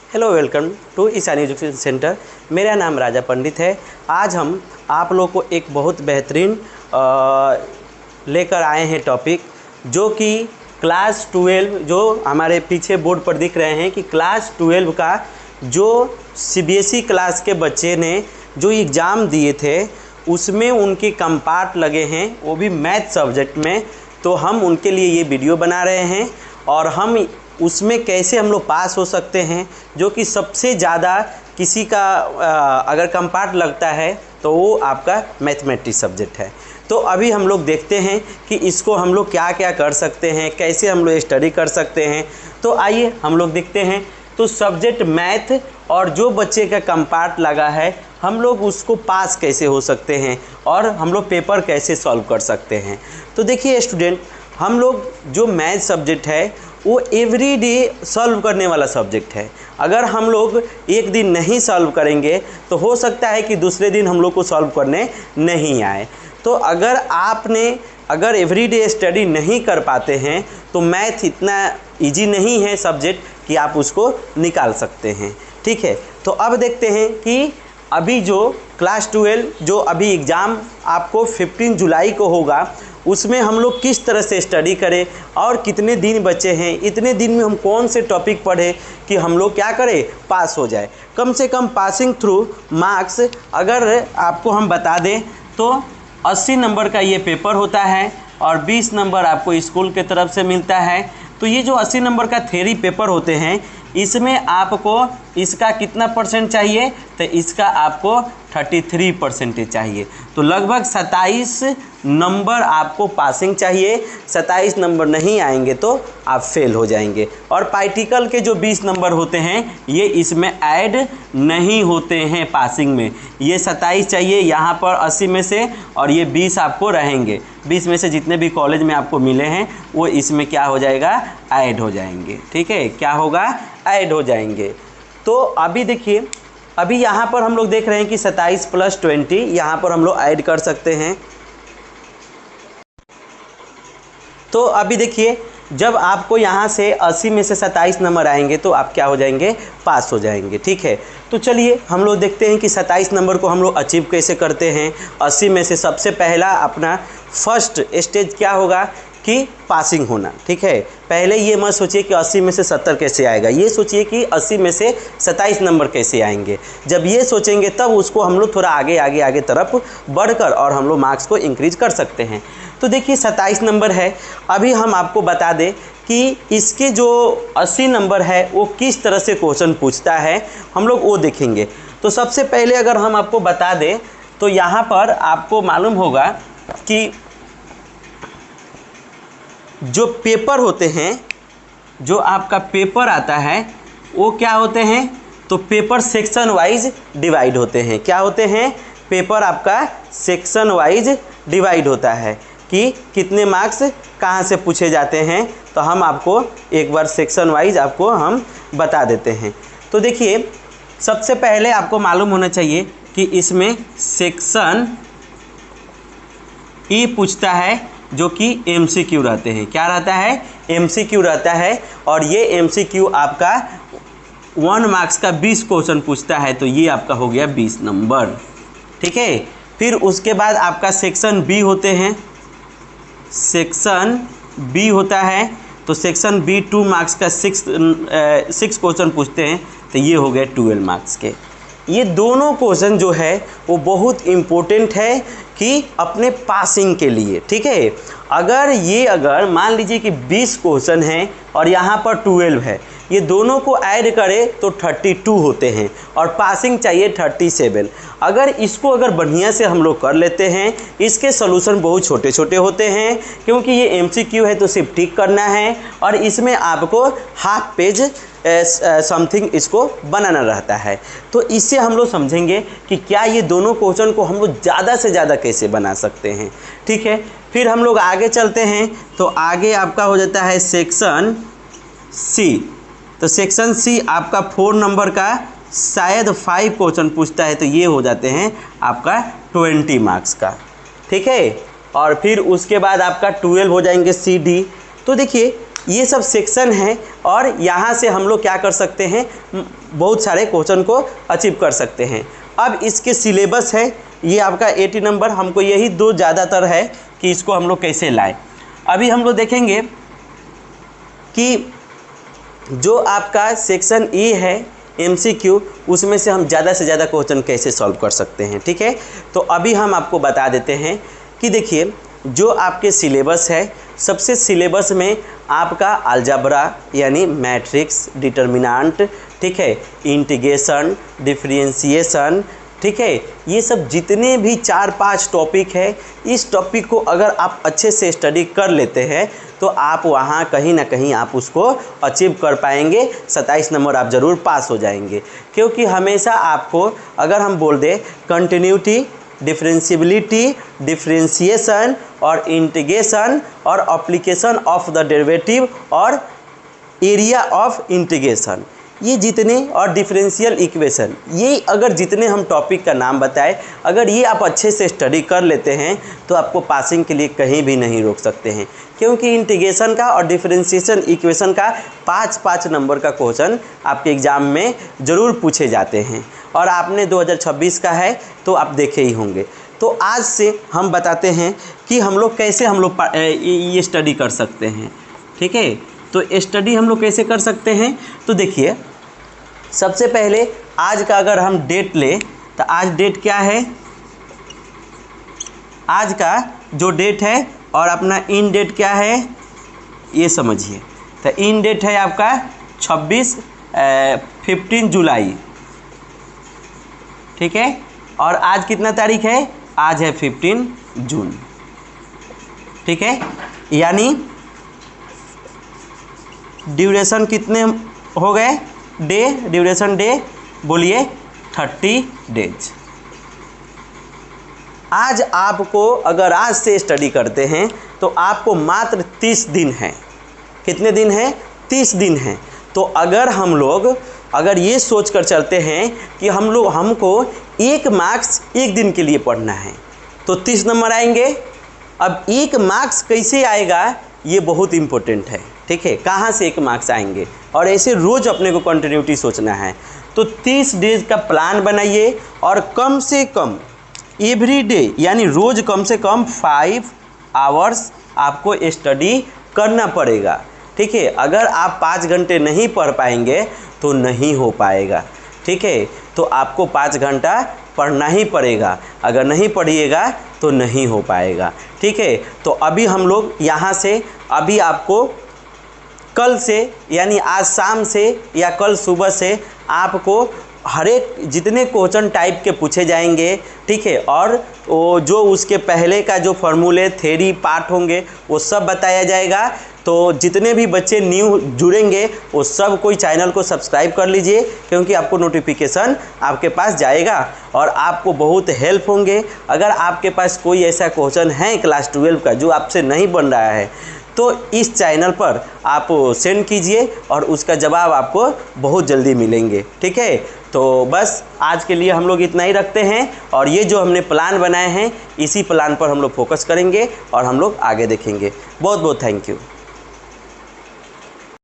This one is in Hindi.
Hello, welcome to Ishani education centre. मेरा नाम राजा पंडित है। आज हम आप लोग को एक बहुत बेहतरीन लेकर आए हैं टॉपिक, जो कि क्लास 12 जो हमारे पीछे बोर्ड पर दिख रहे हैं कि क्लास 12 का जो सीबीएसई क्लास के बच्चे ने जो एग्ज़ाम दिए थे उसमें उनके कंपार्ट लगे हैं, वो भी मैथ सब्जेक्ट में। तो हम उनके लिए ये वीडियो बना रहे हैं और हम उसमें कैसे हम लोग पास हो सकते हैं, जो कि सबसे ज़्यादा किसी का अगर कंपार्ट लगता है तो वो आपका मैथमेटिक्स सब्जेक्ट है। तो अभी हम लोग देखते हैं कि इसको हम लोग क्या क्या कर सकते हैं, कैसे हम लोग स्टडी कर सकते हैं। तो आइए हम लोग देखते हैं। तो सब्जेक्ट मैथ और जो बच्चे का कंपार्ट लगा है हम लोग उसको पास कैसे हो सकते हैं और हम लोग पेपर कैसे सॉल्व कर सकते हैं। तो देखिए स्टूडेंट, हम लोग जो मैथ सब्जेक्ट है वो एवरी डे सॉल्व करने वाला सब्जेक्ट है। अगर हम लोग एक दिन नहीं सॉल्व करेंगे तो हो सकता है कि दूसरे दिन हम लोग को सॉल्व करने नहीं आए। तो अगर एवरी डे स्टडी नहीं कर पाते हैं तो मैथ इतना इजी नहीं है सब्जेक्ट कि आप उसको निकाल सकते हैं। ठीक है, तो अब देखते हैं कि अभी जो क्लास 12 जो अभी एग्ज़ाम आपको 15 जुलाई को होगा, उसमें हम लोग किस तरह से स्टडी करें और कितने दिन बचे हैं, इतने दिन में हम कौन से टॉपिक पढ़ें कि हम लोग क्या करें, पास हो जाए। कम से कम पासिंग थ्रू मार्क्स अगर आपको हम बता दें तो 80 नंबर का ये पेपर होता है और 20 नंबर आपको स्कूल के तरफ से मिलता है। तो ये जो 80 नंबर का थ्योरी पेपर होते हैं इसमें आपको इसका कितना परसेंट चाहिए, तो इसका आपको 33% चाहिए। तो लगभग 27 नंबर आपको पासिंग चाहिए। 27 नंबर नहीं आएंगे तो आप फेल हो जाएंगे। और प्रैक्टिकल के जो 20 नंबर होते हैं ये इसमें ऐड नहीं होते हैं पासिंग में। ये 27 चाहिए यहाँ पर 80 में से, और ये 20 आपको रहेंगे। 20 में से जितने भी कॉलेज में आपको मिले हैं वो इसमें क्या हो जाएगा, ऐड हो जाएंगे। ठीक है, क्या होगा, ऐड हो जाएंगे। तो अभी देखिए, अभी यहाँ पर हम लोग देख रहे हैं कि 27 + 20 यहाँ पर हम लोग ऐड कर सकते हैं। तो अभी देखिए, जब आपको यहाँ से 80 में से 27 नंबर आएंगे तो आप क्या हो जाएंगे, पास हो जाएंगे। ठीक है, तो चलिए हम लोग देखते हैं कि 27 नंबर को हम लोग अचीव कैसे करते हैं। 80 में से सबसे पहला अपना फर्स्ट स्टेज क्या होगा कि पासिंग होना। ठीक है, पहले ये मत सोचिए कि 80 में से 70 कैसे आएगा, ये सोचिए कि 80 में से 27 नंबर कैसे आएंगे। जब ये सोचेंगे तब उसको हम लोग थोड़ा आगे तरफ बढ़कर और हम लोग मार्क्स को इंक्रीज कर सकते हैं। तो देखिए 27 नंबर है। अभी हम आपको बता दें कि इसके जो 80 नंबर है वो किस तरह से क्वेश्चन पूछता है, हम लोग वो देखेंगे। तो सबसे पहले अगर हम आपको बता दें तो यहाँ पर आपको मालूम होगा कि जो पेपर होते हैं, जो आपका पेपर आता है वो क्या होते हैं, तो पेपर सेक्शन वाइज डिवाइड होते हैं। क्या होते हैं, पेपर आपका सेक्शन वाइज डिवाइड होता है कि कितने मार्क्स कहाँ से पूछे जाते हैं। तो हम आपको एक बार सेक्शन वाइज आपको हम बता देते हैं। तो देखिए, सबसे पहले आपको मालूम होना चाहिए कि इसमें सेक्शन ई पूछता है, जो कि MCQ रहते हैं। क्या रहता है, MCQ रहता है। और ये MCQ आपका 1 मार्क्स का 20 क्वेश्चन पूछता है। तो ये आपका हो गया 20 नंबर। ठीक है, फिर उसके बाद आपका सेक्शन बी होते हैं। सेक्शन बी होता है, तो सेक्शन बी 2 मार्क्स का 6 क्वेश्चन पूछते हैं। तो ये हो गए 12 मार्क्स के। ये दोनों क्वेश्चन जो है वो बहुत इम्पोर्टेंट है कि अपने पासिंग के लिए। ठीक है, अगर मान लीजिए कि 20 क्वेश्चन हैं और यहाँ पर 12 है, ये दोनों को ऐड करें तो 32 होते हैं और पासिंग चाहिए 37। अगर बढ़िया से हम लोग कर लेते हैं, इसके सॉल्यूशन बहुत छोटे छोटे होते हैं, क्योंकि ये MCQ है तो सिर्फ टिक करना है और इसमें आपको हाफ पेज समथिंग इसको बनाना रहता है। तो इससे हम लोग समझेंगे कि क्या ये दोनों क्वेश्चन को हम लोग ज़्यादा से ज़्यादा कैसे बना सकते हैं। ठीक है, फिर हम लोग आगे चलते हैं। तो आगे आपका हो जाता है सेक्शन सी। तो सेक्शन सी आपका 4 नंबर का शायद 5 क्वेश्चन पूछता है। तो ये हो जाते हैं आपका 20 मार्क्स का। ठीक है, और फिर उसके बाद आपका 12 हो जाएंगे CD। तो देखिए ये सब सेक्शन हैं और यहाँ से हम लोग क्या कर सकते हैं, बहुत सारे क्वेश्चन को अचीव कर सकते हैं। अब इसके सिलेबस है ये आपका 80 नंबर, हमको यही दो ज़्यादातर है कि इसको हम लोग कैसे लाएं। अभी हम लोग देखेंगे कि जो आपका सेक्शन ए है MCQ, उसमें से हम ज़्यादा से ज़्यादा क्वेश्चन कैसे सॉल्व कर सकते हैं। ठीक है, तो अभी हम आपको बता देते हैं कि देखिए जो आपके सिलेबस है, सबसे सिलेबस में आपका अलजेब्रा यानी मैट्रिक्स, डिटर्मिनेंट, ठीक है, इंटीग्रेशन, डिफरेंशिएशन, ठीक है, ये सब जितने भी 4-5 टॉपिक है, इस टॉपिक को अगर आप अच्छे से स्टडी कर लेते हैं तो आप वहाँ कहीं ना कहीं आप उसको अचीव कर पाएंगे। 27 नंबर आप ज़रूर पास हो जाएंगे, क्योंकि हमेशा आपको अगर हम बोल दें कंटिन्यूटी, डिफरेंशिएबिलिटी, डिफरेंशिएशन और इंटीग्रेशन और एप्लीकेशन ऑफ द डेरिवेटिव और एरिया ऑफ इंटीग्रेशन, ये जितने और डिफरेंशियल इक्वेशन, ये अगर जितने हम टॉपिक का नाम बताए, अगर ये आप अच्छे से स्टडी कर लेते हैं तो आपको पासिंग के लिए कहीं भी नहीं रोक सकते हैं, क्योंकि इंटीग्रेशन का और डिफरेंशिएशन इक्वेशन का 5-5 नंबर का क्वेश्चन आपके एग्ज़ाम में ज़रूर पूछे जाते हैं और आपने 2026 का है तो आप देखे ही होंगे। तो आज से हम बताते हैं कि हम लोग कैसे ये स्टडी कर सकते हैं। ठीक है, तो स्टडी हम लोग कैसे कर सकते हैं, तो देखिए सबसे पहले आज का अगर हम डेट लें तो आज डेट क्या है, आज का जो डेट है और अपना इन डेट क्या है ये समझिए। तो इन डेट है आपका 15 जुलाई, ठीक है, और आज कितना तारीख है, आज है 15 जून, ठीक है, यानी ड्यूरेशन कितने हो गए, डे, ड्यूरेशन डे बोलिए 30 डेज। आज आपको अगर आज से स्टडी करते हैं तो आपको मात्र 30 दिन है। कितने दिन हैं, 30 दिन हैं। तो अगर हम लोग अगर ये सोच कर चलते हैं कि हमको 1 मार्क्स 1 दिन के लिए पढ़ना है तो 30 नंबर आएंगे। अब 1 मार्क्स कैसे आएगा ये बहुत इम्पोर्टेंट है, ठीक है, कहाँ से 1 मार्क्स आएंगे, और ऐसे रोज़ अपने को कंटिन्यूटी सोचना है। तो 30 डेज का प्लान बनाइए और कम से कम एवरी डे यानी रोज़ कम से कम 5 आवर्स आपको स्टडी करना पड़ेगा। ठीक है, अगर आप 5 घंटे नहीं पढ़ पाएंगे तो नहीं हो पाएगा। ठीक है, तो आपको 5 घंटा पढ़ना ही पड़ेगा, अगर नहीं पढ़िएगा तो नहीं हो पाएगा। ठीक है, तो अभी हम लोग यहाँ से अभी आपको कल से यानी आज शाम से या कल सुबह से आपको हर एक जितने क्वेश्चन टाइप के पूछे जाएंगे, ठीक है, और वो जो उसके पहले का जो फॉर्मूले थ्योरी पार्ट होंगे वो सब बताया जाएगा। तो जितने भी बच्चे न्यू जुड़ेंगे वो सब कोई चैनल को सब्सक्राइब कर लीजिए, क्योंकि आपको नोटिफिकेशन आपके पास जाएगा और आपको बहुत हेल्प होंगे। अगर आपके पास कोई ऐसा क्वेश्चन है क्लास 12 का जो आपसे नहीं बन रहा है तो इस चैनल पर आप सेंड कीजिए और उसका जवाब आपको बहुत जल्दी मिलेंगे। ठीक है, तो बस आज के लिए हम लोग इतना ही रखते हैं और ये जो हमने प्लान बनाए हैं इसी प्लान पर हम लोग फोकस करेंगे और हम लोग आगे देखेंगे। बहुत बहुत थैंक यू।